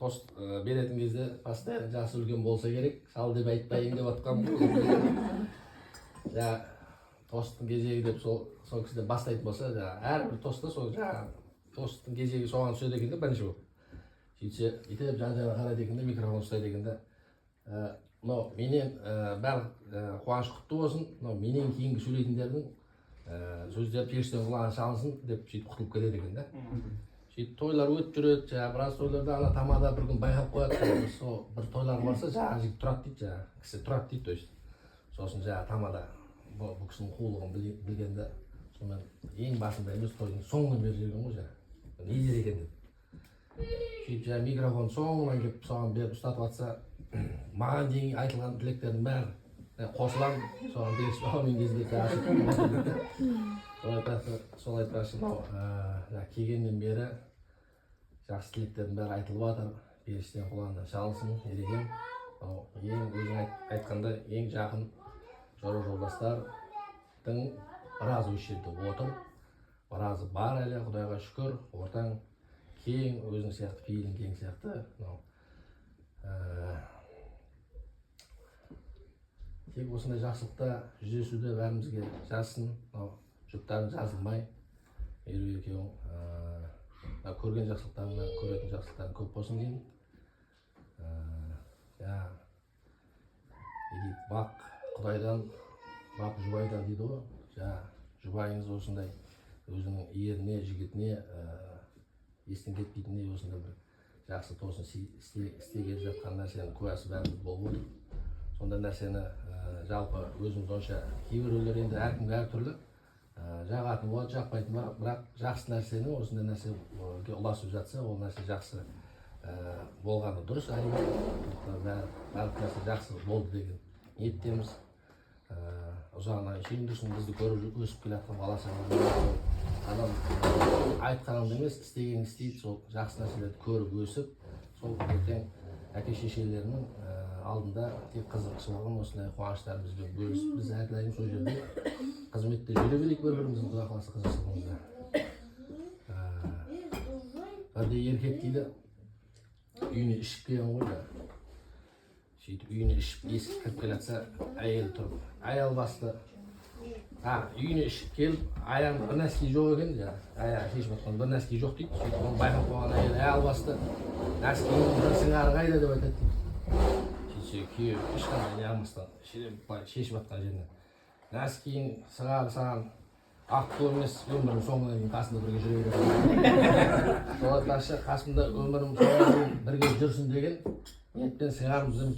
тост беретін кезде постоянно жасы үлкен болса керек, сал деп айтпайын деп отқанмын. Тосттың кезегі деп сол кісіден бастайтын болса, әрбір тостта сол тосттың кезегі соған түседі екен де бірінші болып. Сөйтсе, бүйтіп жан-жағына қарайды екен де, микрофон ұстайды екен де. Менен барлық қуаныш құтты болсын, менен кейінгі сөйлейтіндердің сөздері періштен құлағына шалынсын деп сөйтіп құтылып кетеді екен да. Сөйтіп тойлар өтіп жүреді, біраз тойларда ана тамада бір күн байқап қояды, сол бір тойлар барса, жігіт тұрады дейді, кісі тұрады дейді, то есть. Сосын тамада бұл кісінің қулығын білгенде, сонымен ең басында емес тойдың соңынан бері жүрген ғой, не дер екен деп. Сөйтіп микрофон соңынан келіп соған беріп ұстатып атса, маған дейін айтылған тілектердің бәрі қосылам, соған беріп аумен кезінде сол айтпақшы, келгеннен бері жақсы тілектердің бәрі айтылып жатыр, періштен құлағына шалынсын, ерекем. Ең өзің айтқанда ең жақын жора жолдастардың біразы осы жерде отыр, біразы бар әлі, Құдайға шүкір, ортаң кең, өзің сияқты, пейілің кең сияқты. Тек осындай жақсылықта жүздесуде бәрімізге жазсын, жұптарын жазылмай, елу екеуің көрген жақсылықтарыңнан, көретін жақсылықтарың көп болсын деймін. Бақ Құдайдан, бақ жұбайдан дейді ғой. Жұбайыңыз осындай өзінің еріне, жігітіне, естен кетпейтіндей осындай бір жақсы тосын істеген жатқан нәрсенің куәсі бәріміз болып отыр. Сондай нәрсені жалпы өзіміз онша кейбіреулер енді әркімге әртүрлі жағатын болады, жақпайтын бар, бірақ жақсы нәрсені осындай нәрсеге ұласып жатса, ол нәрсе жақсы болғаны дұрыс, әрине. Барлық нәрсе жақсы болды деген ниеттеміз. Ұзағынан шейін дұрсын бізді көріп өсіп келе жатқан баласы. Адам айтқаныңды емес, істегенін істейді, сол жақсы нәрселерді көріп өсіп, сол ертең әке-шешелерінің алдында тек қызықшылығын, осындай қуаныштарымызбен бөлісіп, біз әрдайым сол жерде қызметте жүре берейік бір-біріміздің Құдай қаласа қызықшылығымызда. Бірде еркек дейді, үйіне ішіп келген ғой. Сөйтіп үйіне ішіп есік кіріп келе жатса, әйел тұрып, аял басты. Үйіне ішіп келіп, аяғында бір нәрсе жоқ екен, аяғы шешіп жатқан бір нәрсе жоқ дейді. Сөйтіп оны байқап қойған әйел аял басты, нәрсенің бір сыңары қайда деп айтады дейді. Сөйтсе күйеуі ешқандай не алмастан шешіп жатқан жерінен. Нәскиін сыңары саған ақыл емес, өмірім соңына дейін қасында бірге жүре береді. Сол айтпақшы, қасымда өмірім соңына дейін бірге жүрсін деген ниетпен сыңарымыз